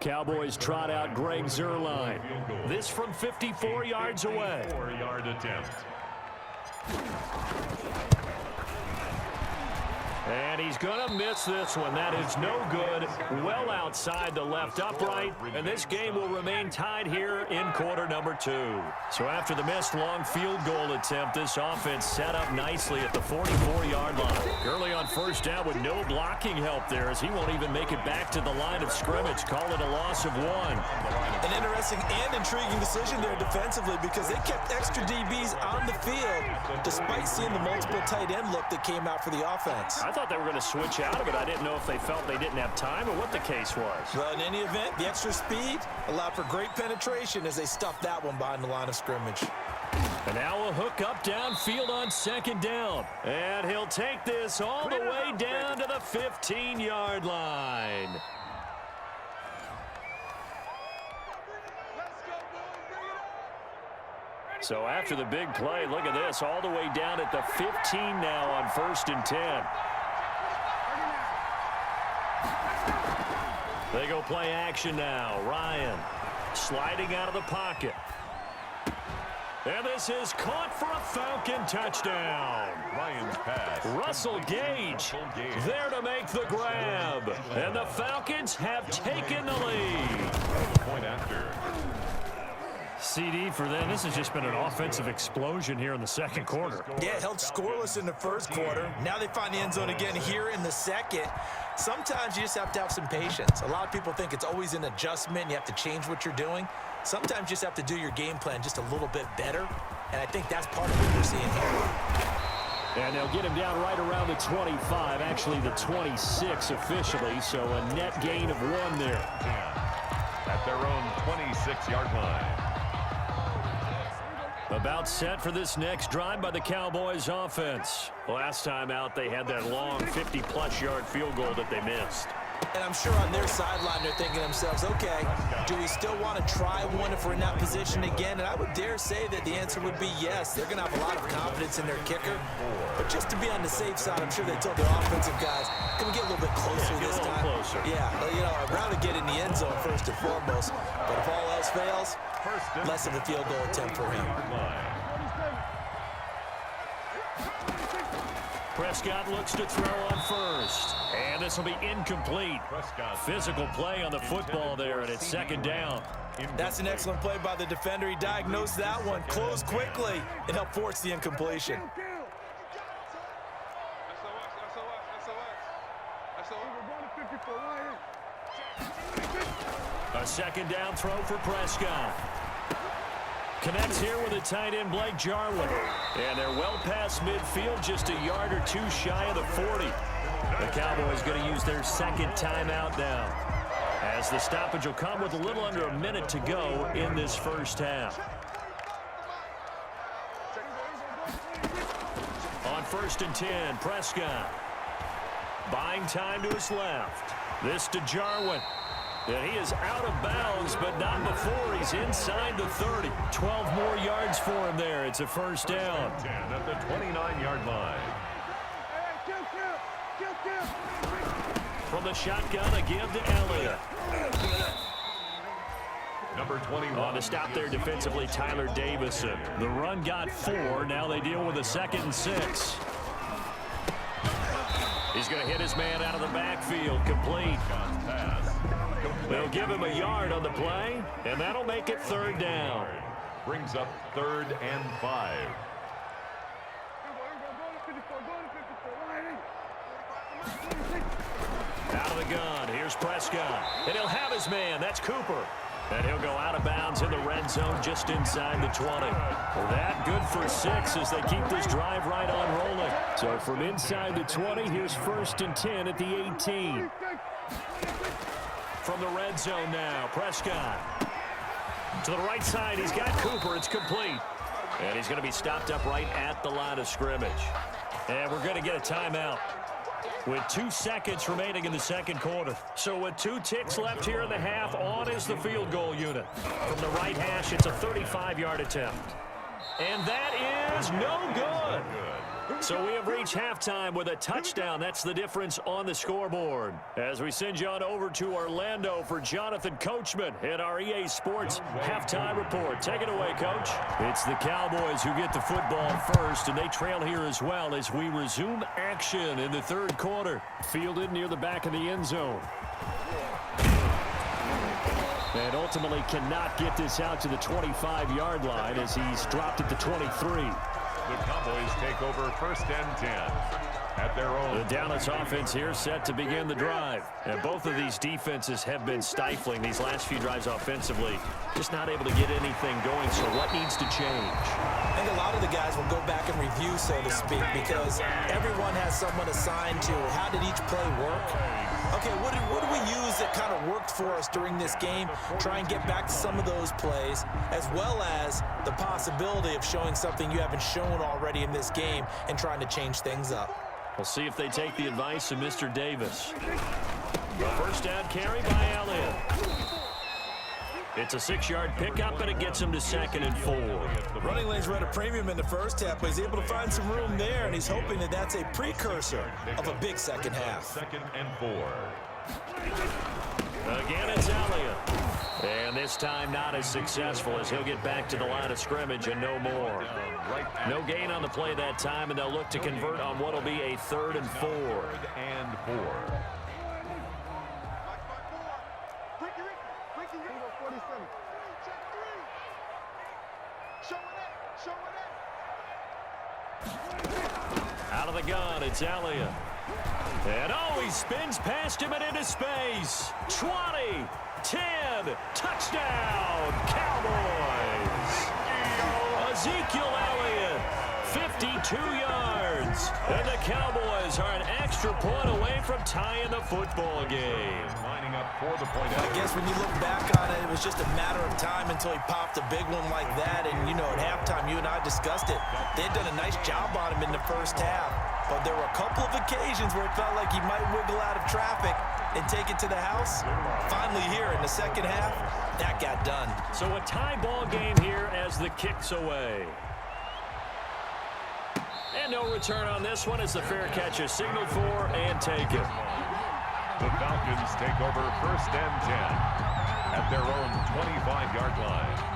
Cowboys trot out Greg Zuerlein. This from 54 yards away. 4-yard attempt. And he's going to miss this one. That is no good. Well outside the left upright. And this game will remain tied here in quarter number 2. So after the missed long field goal attempt, this offense set up nicely at the 44-yard line. Early on first down with no blocking help there, as he won't even make it back to the line of scrimmage. Call it a loss of 1. An interesting and intriguing decision there defensively, because they kept extra DBs on the field despite seeing the multiple tight end look that came out for the offense. I thought they were going to switch out of it. I didn't know if they felt they didn't have time or what the case was. Well, in any event, the extra speed allowed for great penetration as they stuffed that one behind the line of scrimmage. And now a hook up downfield on second down. And he'll take this all the way down to the 15-yard line. So after the big play, look at this, all the way down at the 15 now on 1st and 10. They go play action now. Ryan sliding out of the pocket. And this is caught for a Falcon touchdown. Ryan's pass. Russell Gage there to make the grab. And the Falcons have taken the lead. Point after. CD for them. This has just been an offensive explosion here in the second quarter. Yeah, held scoreless in the first quarter. Now they find the end zone again here in the second. Sometimes you just have to have some patience. A lot of people think it's always an adjustment. You have to change what you're doing. Sometimes you just have to do your game plan just a little bit better. And I think that's part of what we're seeing here. And they'll get him down right around the 25, actually the 26 officially, so a net gain of 1 there. At their own 26-yard line. About set for this next drive by the Cowboys offense. Last time out, they had that long 50-plus yard field goal that they missed. And I'm sure on their sideline they're thinking to themselves, okay, do we still want to try one if we're in that position again? And I would dare say that the answer would be yes. They're going to have a lot of confidence in their kicker. But just to be on the safe side, I'm sure they told their offensive guys, can we get a little bit closer this time? Closer. Yeah, you know, I'd rather get in the end zone first and foremost. But if all else fails, less of a field goal attempt for him. Prescott looks to throw on first. And this will be incomplete. Physical play on the football there, and it's second down. That's an excellent play by the defender. He diagnosed that one, closed quickly, and helped force the incompletion. A second down throw for Prescott. Connects here with a tight end, Blake Jarwin. And they're well past midfield, just a yard or 2 shy of the 40. The Cowboys going to use their second timeout now, as the stoppage will come with a little under a minute to go in this first half. On 1st and 10, Prescott. Buying time to his left. This to Jarwin. And he is out of bounds, but not before he's inside the 30. 12 more yards for him there. It's a first down. 10 at the 29-yard line. From the shotgun, a give to Elliott. Number 21. On the stop there defensively, Tyler Davison. The run got 4. Now they deal with a 2nd and 6. He's going to hit his man out of the backfield. Complete. They'll give him a yard on the play, and that'll make it 3rd down. Brings up 3rd and 5. Out of the gun, here's Prescott, and he'll have his man. That's Cooper. And he'll go out of bounds in the red zone just inside the 20. That good for 6 as they keep this drive right on rolling. So from inside the 20, here's 1st and 10 at the 18. From the red zone now, Prescott. To the right side, he's got Cooper. It's complete. And he's going to be stopped up right at the line of scrimmage. And we're going to get a timeout with 2 seconds remaining in the second quarter. So with 2 ticks left here in the half, on is the field goal unit. From the right hash, it's a 35-yard attempt. And that is no good. So we have reached halftime with a touchdown. That's the difference on the scoreboard. As we send you on over to Orlando for Jonathan Coachman in our EA Sports halftime report. Take it away, Coach. It's the Cowboys who get the football first, and they trail here as well as we resume action in the third quarter. Fielded near the back of the end zone. And ultimately cannot get this out to the 25-yard line as he's dropped at the 23. The Cowboys take over first and 10 at their own. The Dallas offense here set to begin the drive. And both of these defenses have been stifling these last few drives offensively. Just not able to get anything going, so what needs to change? I think a lot of the guys will go back and review, so to speak, because everyone has someone assigned to how did each play work. Okay, what do we use that kind of worked for us during this game? Try and get back to some of those plays, as well as the possibility of showing something you haven't shown already in this game and trying to change things up. We'll see if they take the advice of Mr. Davis. The first down carry by Elliott. It's a 6-yard pickup, and it gets him to 2nd and 4. Running lanes were at a premium in the first half, but he's able to find some room there, and he's hoping that that's a precursor of a big second half. 2nd and 4. Again, it's Elliott. And this time not as successful as he'll get back to the line of scrimmage and no more. No gain on the play that time, and they'll look to convert on what will be a 3rd and 4. 3rd and 4. Out of the gun, it's Elliott. And oh, he spins past him and into space. 20, 10, touchdown, Cowboys. Ezekiel Elliott, 52 yards. And the Cowboys are an extra point away from tying the football game. Lining up for the point. I guess when you look back on it, it was just a matter of time until he popped a big one like that. And, you know, at halftime, you and I discussed it. They had done a nice job on him in the first half. But there were a couple of occasions where it felt like he might wiggle out of traffic and take it to the house. Finally here in the second half, that got done. So a tie ball game here as the kick's away. And no return on this one as the fair catch is signaled for and taken. The Falcons take over first and 10 at their own 25-yard line.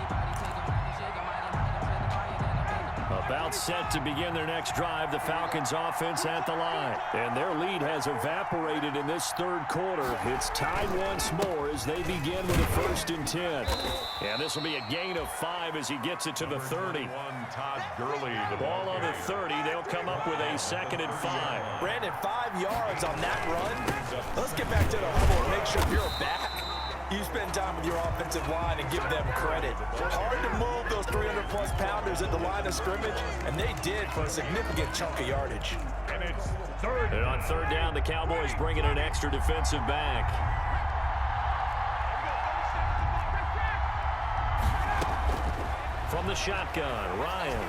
About set to begin their next drive, the Falcons offense at the line. And their lead has evaporated in this third quarter. It's tied once more as they begin with a 1st and 10. And this will be a gain of 5 as he gets it to the 30. Todd Gurley, the Ball on the 30. They'll come up with a 2nd and 5. Brandon, 5 yards on that run. Let's get back to the huddle and make sure you're back. You spend time with your offensive line and give them credit. Hard to move those 300-plus pounders at the line of scrimmage, and they did for a significant chunk of yardage. And it's 3rd. And on 3rd down, the Cowboys bring in an extra defensive back. From the shotgun, Ryan.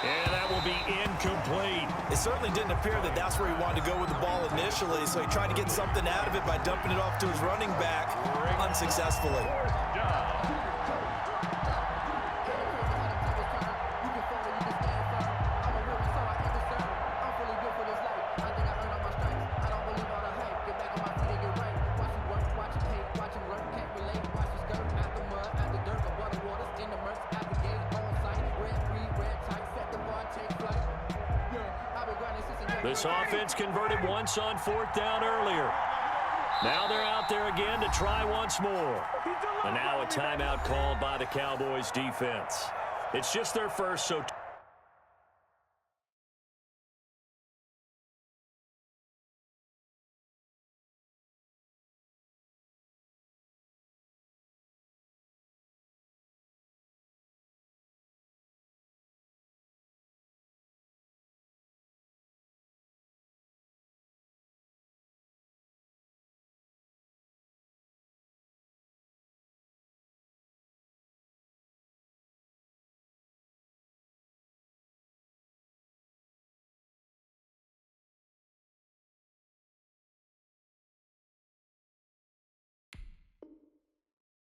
And that will be incomplete. It certainly didn't appear that that's where he wanted to go with the ball initially, so he tried to get something out of it by dumping it off to his running back unsuccessfully. This offense converted once on 4th down earlier. Now they're out there again to try once more. And now a timeout called by the Cowboys defense. It's just their first, so...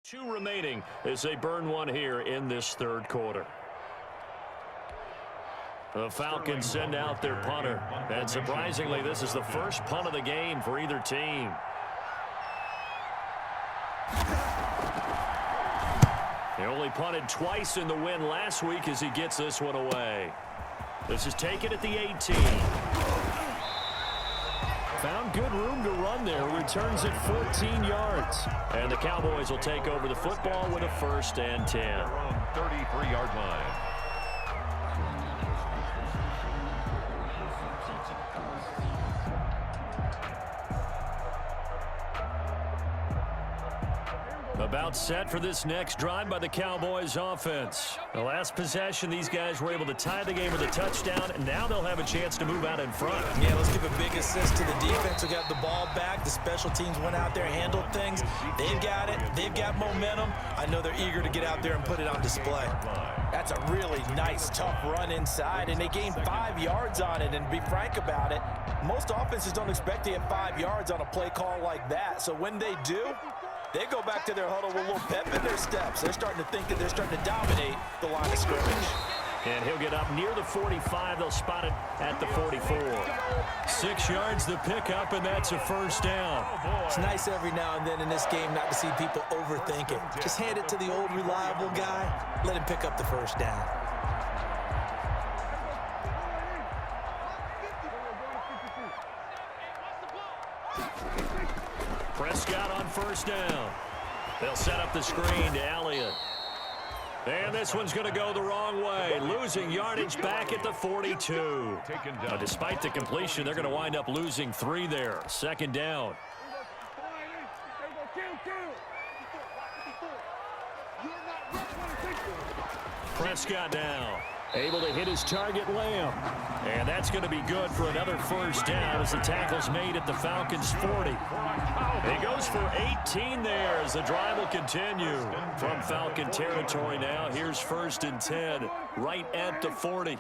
Two remaining as they burn one here in this third quarter. The Falcons send out their punter. And surprisingly, this is the first punt of the game for either team. He only punted twice in the win last week as he gets this one away. This is taken at the 18. Found good room to run there. Returns it 14 yards. And the Cowboys will take over the football with a 1st and 10. 33-yard line. About set for this next drive by the Cowboys offense. The last possession, these guys were able to tie the game with a touchdown, and now they'll have a chance to move out in front. Yeah, let's give a big assist to the defense who got the ball back. The special teams went out there, handled things. They've got it. They've got momentum. I know they're eager to get out there and put it on display. That's a really nice, tough run inside, and they gained 5 yards on it. And to be frank about it, most offenses don't expect to get 5 yards on a play call like that. So when they do, they go back to their huddle with a little pep in their steps. They're starting to think that they're starting to dominate the line of scrimmage. And he'll get up near the 45. They'll spot it at the 44. 6 yards the pickup, and that's a 1st down. It's nice every now and then in this game not to see people overthink it. Just hand it to the old reliable guy. Let him pick up the 1st down. Prescott on 1st down. They'll set up the screen to Elliott. And this one's going to go the wrong way. Losing yardage back at the 42. Despite the completion, they're going to wind up losing 3 there. 2nd down. Prescott now. Able to hit his target, Lamb. And that's going to be good for another 1st down as the tackle's made at the Falcons' 40. He goes for 18 there as the drive will continue. From Falcon territory now, here's 1st and 10, right at the 40. And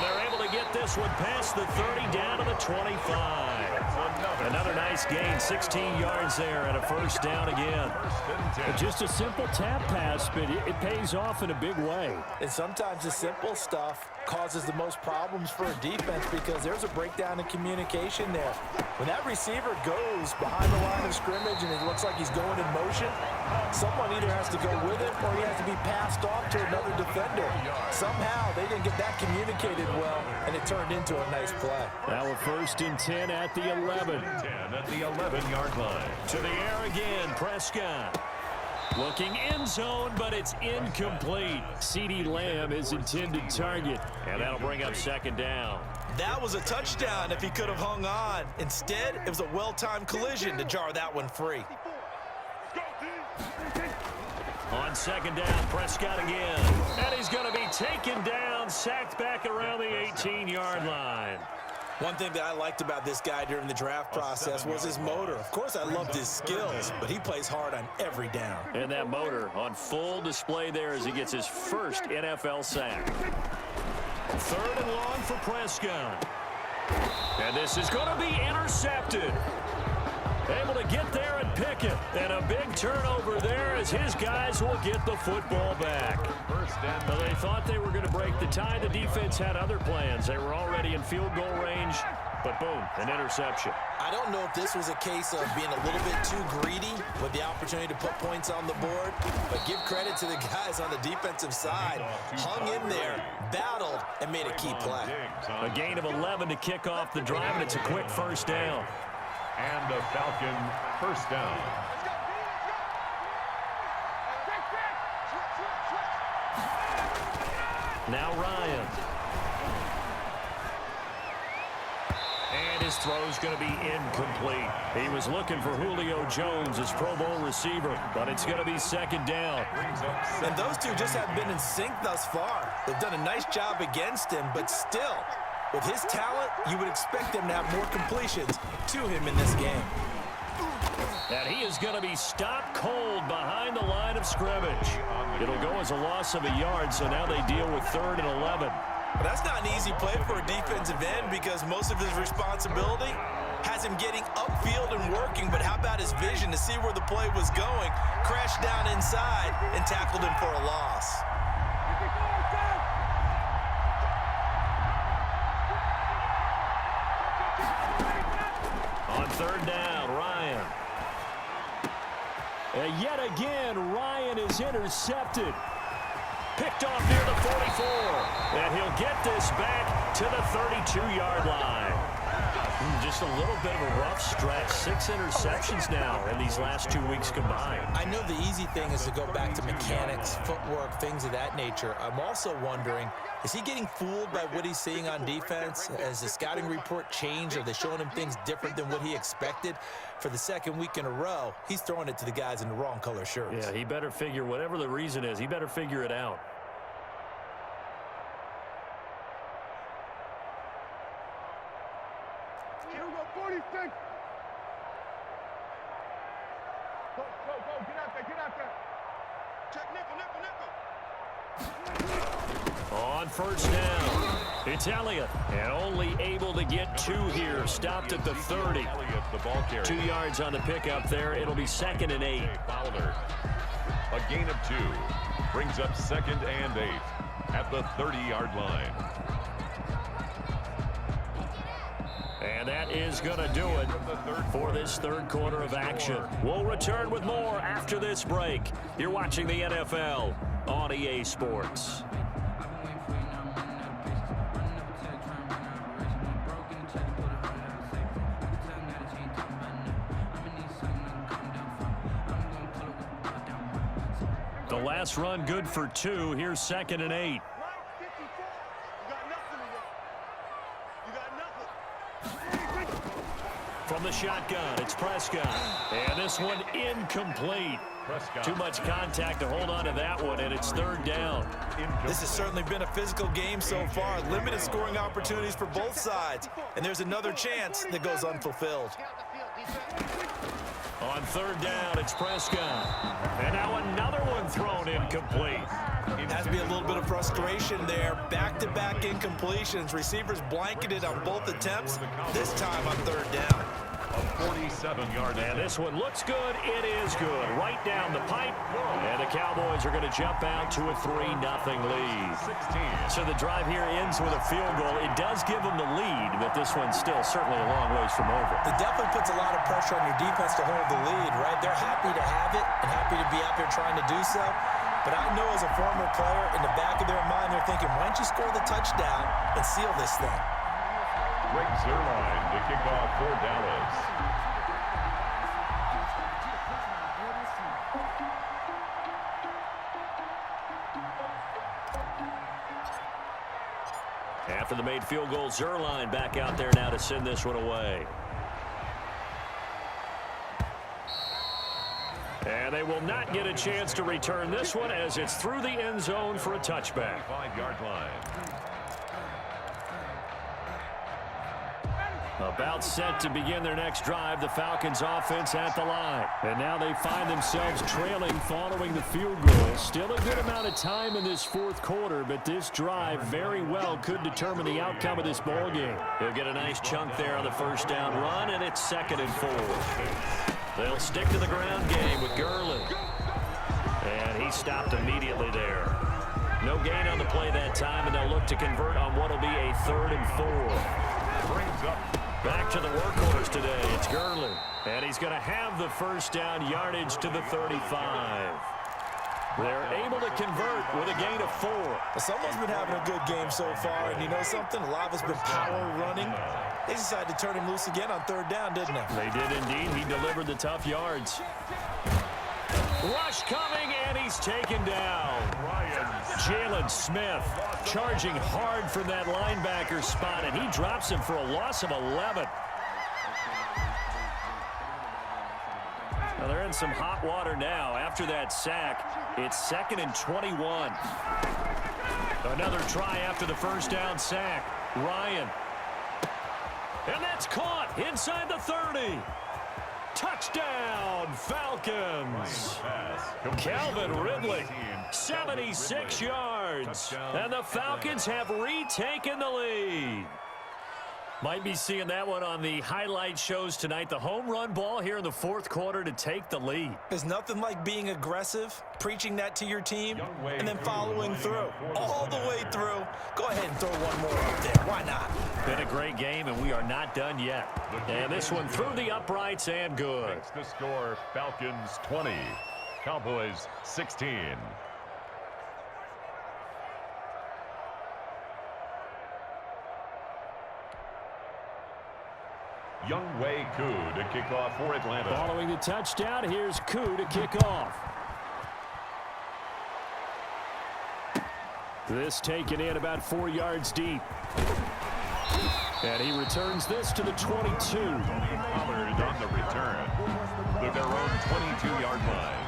they're able to get this one past the 30 down to the 25. Another nice gain, 16 yards there and a 1st down again. Just a simple tap pass, but it pays off in a big way. And sometimes the simple stuff causes the most problems for a defense because there's a breakdown in communication there. When that receiver goes behind the line of scrimmage and it looks like he's going in motion, someone either has to go with him or he has to be passed off to another defender. Somehow they didn't get that communicated well, and it turned into a nice play. Now a 1st and 10 at the 11. 10 at the 11-yard line. To the air again, Prescott. Looking end zone, but it's incomplete. CeeDee Lamb is intended target, and that'll bring up 2nd down. That was a touchdown if he could have hung on. Instead, it was a well-timed collision to jar that one free. On 2nd down, Prescott again. And he's going to be taken down, sacked back around the 18-yard line. One thing that I liked about this guy during the draft process was his motor. Of course, I loved his skills, but he plays hard on every down. And that motor on full display there as he gets his 1st NFL sack. 3rd and long for Prescott. And this is going to be intercepted. Able to get there and pick it. And a big turnover there as his guys will get the football back. Well, they thought they were going to break the tie. The defense had other plans. They were already in field goal range, but boom, an interception. I don't know if this was a case of being a little bit too greedy with the opportunity to put points on the board, but give credit to the guys on the defensive side. Hung in there, battled, and made a key play. A gain of 11 to kick off the drive, and it's a quick 1st down. And a Falcon 1st down. Now Ryan. And his throw's going to be incomplete. He was looking for Julio Jones, his Pro Bowl receiver, but it's going to be 2nd down. And those two just have been in sync thus far. They've done a nice job against him, but still, with his talent, you would expect him to have more completions to him in this game. And he is going to be stopped cold behind the line of scrimmage. It'll go as a loss of a yard, so now they deal with 3rd and 11. But that's not an easy play for a defensive end because most of his responsibility has him getting upfield and working. But how about his vision to see where the play was going? Crashed down inside and tackled him for a loss. On third down, Ryan. And yet again, Ryan is intercepted. Picked off near the 44. And he'll get this back to the 32-yard line. Just a little bit of a rough stretch. 6 interceptions now in these last 2 weeks combined. I know the easy thing is to go back to mechanics, footwork, things of that nature. I'm also wondering, is he getting fooled by what he's seeing on defense? Has the scouting report changed? Are they showing him things different than what he expected? For the second week in a row, he's throwing it to the guys in the wrong color shirts. Yeah, he better figure, whatever the reason is, he better figure it out. On first down, it's Elliott, and only able to get 2 here. Stopped at the 30. 2 yards on the pickup there. It'll be 2nd and 8. Fowler. A gain of 2 brings up 2nd and 8 at the 30-yard line. And that is going to do it for this third quarter of action. We'll return with more after this break. You're watching the NFL on EA Sports. The last run good for 2. Here's 2nd and 8. From the shotgun, it's Prescott. And this one incomplete. Prescott. Too much contact to hold on to that one, and it's 3rd down. This has certainly been a physical game so far. Limited scoring opportunities for both sides. And there's another chance that goes unfulfilled. On 3rd down, it's Prescott. And now another one thrown incomplete. Has to be a little bit of frustration there. Back-to-back incompletions. Receivers blanketed on both attempts, this time on 3rd down. A 47-yard. And this one looks good. It is good. Right down the pipe. And the Cowboys are going to jump out to a 3-0 lead. 16. So the drive here ends with a field goal. It does give them the lead, but this one's still certainly a long ways from over. It definitely puts a lot of pressure on your defense to hold the lead, right? They're happy to have it and happy to be out there trying to do so. But I know as a former player, in the back of their mind, they're thinking, why don't you score the touchdown and seal this thing? Greg Zuerlein to kick off for Dallas. After the made field goal, Zuerlein back out there now to send this one away. And they will not get a chance to return this one as it's through the end zone for a touchback. 5-yard line. About set to begin their next drive, the Falcons offense at the line. And now they find themselves trailing following the field goal. Still a good amount of time in this fourth quarter, but this drive very well could determine the outcome of this ball game. He'll get a nice chunk there on the first down run, and it's 2nd and 4. They'll stick to the ground game with Gurley. And he stopped immediately there. No gain on the play that time, and they'll look to convert on what will be a 3rd and 4. Brings up. Back to the workhorse today. It's Gurley. And he's going to have the first down, yardage to the 35. They're able to convert with a gain of 4. Well, someone's been having a good game so far, and you know something? A lot of it's been power running. They decided to turn him loose again on 3rd down, didn't they? They did indeed. He delivered the tough yards. Rush coming, and he's taken down. Jalen Smith charging hard from that linebacker spot, and he drops him for a loss of 11. Now they're in some hot water now. After that sack, it's 2nd and 21. Another try after the first down sack. Ryan. And that's caught inside the 30. Touchdown, Falcons. Calvin Ridley, 76 yards. yards. And the Falcons have retaken the lead. Might be seeing that one on the highlight shows tonight. The home run ball here in the fourth quarter to take the lead. There's nothing like being aggressive, preaching that to your team, and then following through. All the way through. Go ahead and throw one more up there. Why not? Been a great game, and we are not done yet. And this one through the uprights and good. Makes the score Falcons 20, Cowboys 16. Younghoe Koo to kick off for Atlanta. Following the touchdown, here's Koo to kick off. This taken in about 4 yards deep. And he returns this to the 22. Pollard on the return to their own 22-yard line.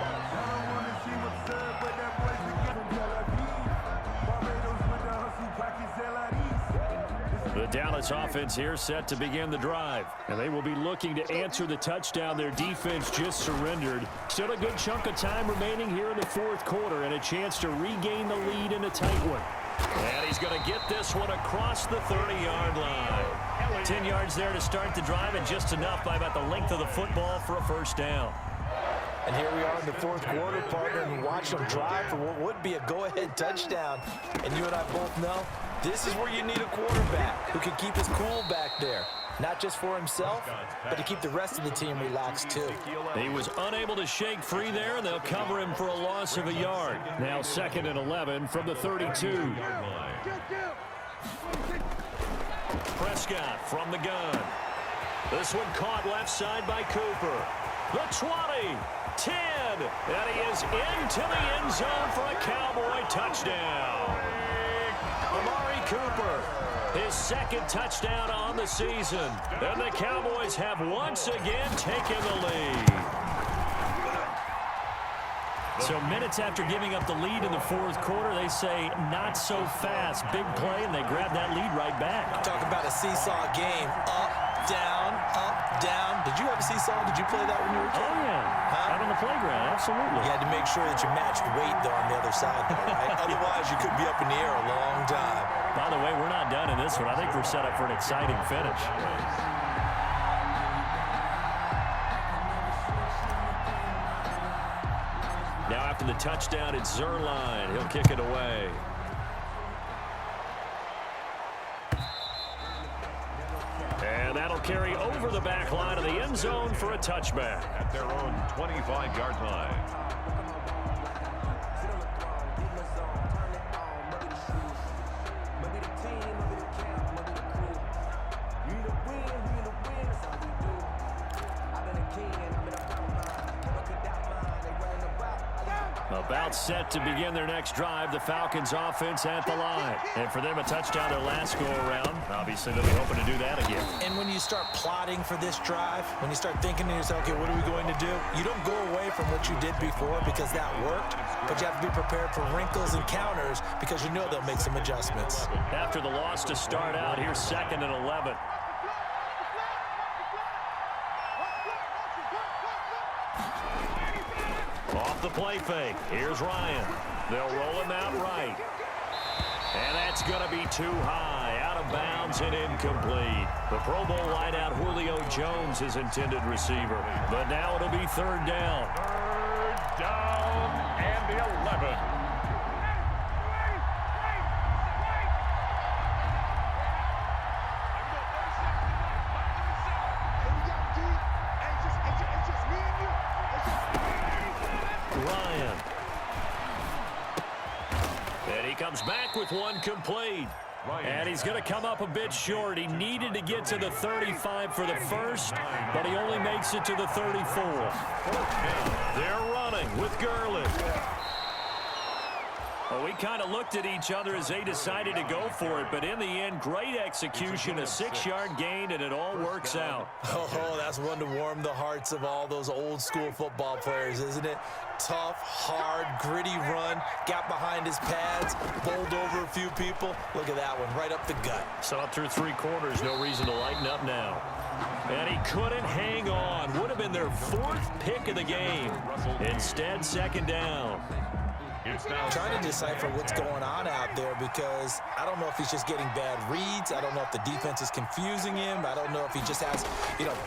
The Dallas offense here set to begin the drive. And they will be looking to answer the touchdown their defense just surrendered. Still a good chunk of time remaining here in the fourth quarter and a chance to regain the lead in a tight one. And he's going to get this one across the 30-yard line. 10 yards there to start the drive and just enough by about the length of the football for a first down. And here we are in the fourth quarter, partner, and watch them drive for what would be a go-ahead touchdown. And you and I both know this is where you need a quarterback who can keep his cool back there. Not just for himself, but to keep the rest of the team relaxed, too. He was unable to shake free there, and they'll cover him for a loss of a yard. Now 2nd and 11 from the 32. Prescott from the gun. This one caught left side by Cooper. The 20, 10, and he is into the end zone for a Cowboy touchdown. Amari Cooper, his second touchdown on the season. And the Cowboys have once again taken the lead. So minutes after giving up the lead in the fourth quarter, they say not so fast. Big play, and they grab that lead right back. Talk about a seesaw game. Up, down, up, down. Did you have a seesaw? Did you play that when you were a kid? Oh, yeah. Out on the playground, absolutely. You had to make sure that you matched weight, though, on the other side, though, right? Otherwise, you could be up in the air a long time. By the way, we're not done in this one. I think we're set up for an exciting finish. Now after the touchdown, it's Zerline. He'll kick it away. And that'll carry over the back line of the end zone for a touchback. At their own 25-yard line. About set to begin their next drive, the Falcons offense at the line. And for them, a touchdown their last go-around. Obviously, they'll be hoping to do that again. And when you start plotting for this drive, when you start thinking to yourself, okay, what are we going to do? You don't go away from what you did before because that worked, but you have to be prepared for wrinkles and counters because you know they'll make some adjustments. After the loss to start out, here's 2nd and 11. Off the play fake. Here's Ryan. They'll roll him out right. And that's going to be too high. Out of bounds and incomplete. The Pro Bowl wideout Julio Jones is intended receiver. But now it'll be 3rd down. 3rd down and the 11. Ryan. And he comes back with one complete. And he's going to come up a bit short. He needed to get to the 35 for the first, but he only makes it to the 34. They're running with Gurley. Well, we kind of looked at each other as they decided to go for it, but in the end, great execution, a 6-yard gain, and it all works out. Oh, that's one to warm the hearts of all those old-school football players, isn't it? Tough, hard, gritty run, got behind his pads, bowled over a few people. Look at that one, right up the gut. So up through 3 quarters, no reason to lighten up now. And he couldn't hang on. Would have been their 4th pick of the game. Instead, 2nd down. Trying to decipher what's going on out there because I don't know if he's just getting bad reads. I don't know if the defense is confusing him. I don't know if he just has,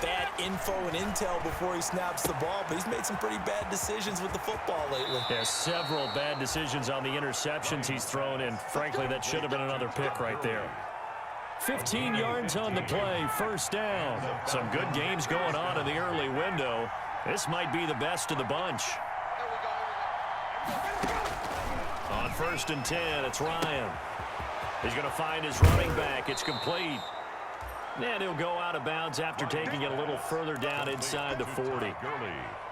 bad info and intel before he snaps the ball. But he's made some pretty bad decisions with the football lately. Yeah, several bad decisions on the interceptions he's thrown, and frankly, that should have been another pick right there. 15 yards on the play, first down. Some good games going on in the early window. This might be the best of the bunch. On 1st and 10, it's Ryan. He's going to find his running back. It's complete. And he'll go out of bounds after taking it a little further down inside the 40.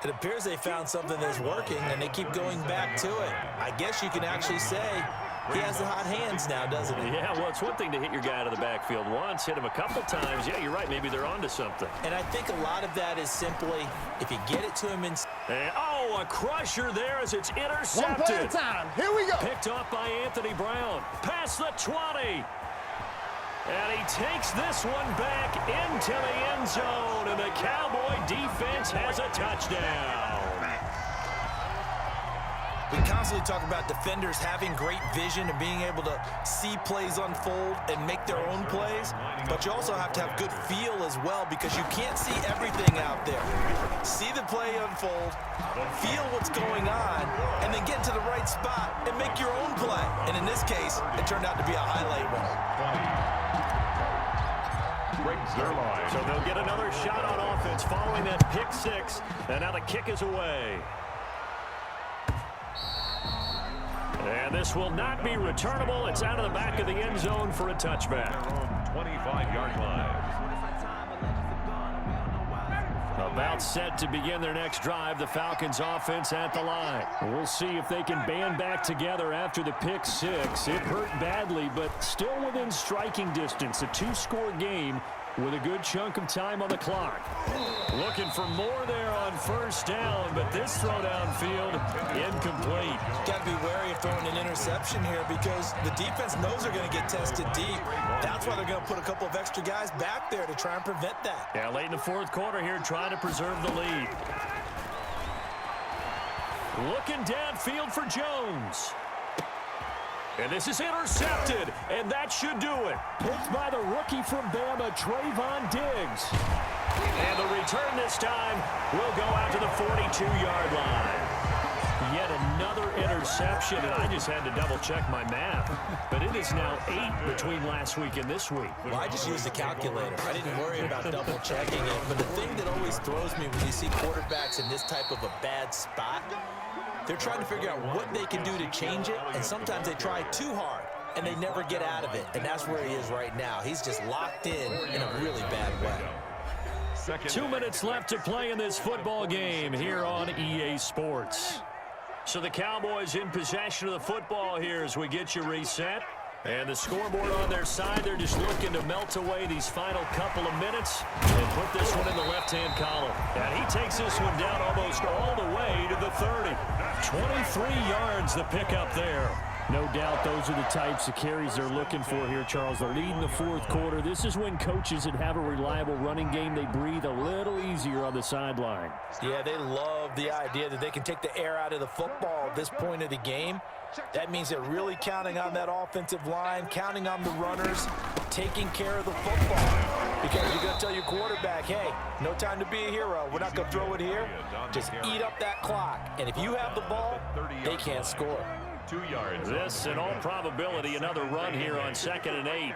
It appears they found something that's working, and they keep going back to it. I guess you can actually say he has the hot hands now, doesn't he? Yeah, well, it's one thing to hit your guy out of the backfield once, hit him a couple times. Yeah, you're right. Maybe they're onto something. And I think a lot of that is simply if you get it to him in... And, a crusher there as it's intercepted. One play at a time. Here we go. Picked off by Anthony Brown. Past the 20. And he takes this one back into the end zone, and the Cowboy defense has a touchdown. We constantly talk about defenders having great vision and being able to see plays unfold and make their own plays, but you also have to have good feel as well because you can't see everything out there. See the play unfold, feel what's going on, and then get to the right spot and make your own play. And in this case, it turned out to be a highlight one. So they'll get another shot on offense following that pick six, and now the kick is away. And this will not be returnable. It's out of the back of the end zone for a touchback. 25-yard line. About set to begin their next drive, the Falcons offense at the line. We'll see if they can band back together after the pick six. It hurt badly, but still within striking distance. A two-score game with a good chunk of time on the clock. Looking for more there on first down, but this throw downfield incomplete. Got to be wary of throwing an interception here because the defense knows they're going to get tested deep. That's why they're going to put a couple of extra guys back there to try and prevent that. Yeah, late in the fourth quarter here, trying to preserve the lead. Looking downfield for Jones. And this is intercepted, and that should do it. Picked by the rookie from Bama, Trayvon Diggs. And the return this time will go out to the 42-yard line. Yet another interception, and I just had to double-check my math. But it is now 8 between last week and this week. Well, I just used the calculator. I didn't worry about double-checking it. But the thing that always throws me when you see quarterbacks in this type of a bad spot, they're trying to figure out what they can do to change it, and sometimes they try too hard, and they never get out of it. And that's where he is right now. He's just locked in a really bad way. 2 minutes left to play in this football game here on EA Sports. So the Cowboys in possession of the football here as we get you reset. And the scoreboard on their side, they're just looking to melt away these final couple of minutes and put this one in the left-hand column. And he takes this one down almost all the way to the 30. 23 yards the pickup there. No doubt those are the types of carries they're looking for here, Charles. They're leading the fourth quarter. This is when coaches that have a reliable running game, they breathe a little easier on the sideline. Yeah, they love the idea that they can take the air out of the football at this point of the game. That means they're really counting on that offensive line, counting on the runners, taking care of the football. Because you're going to tell your quarterback, hey, no time to be a hero. We're not going to throw it here. Just eat up that clock. And if you have the ball, they can't score. 2 yards. This, in all probability, another run here on 2nd and 8.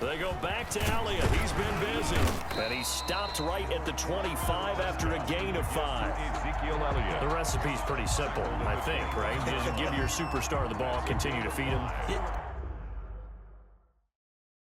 They go back to Elliott. He's been busy. And he stopped right at the 25 after a gain of 5. The recipe's pretty simple, I think, right? You just give your superstar the ball, continue to feed him.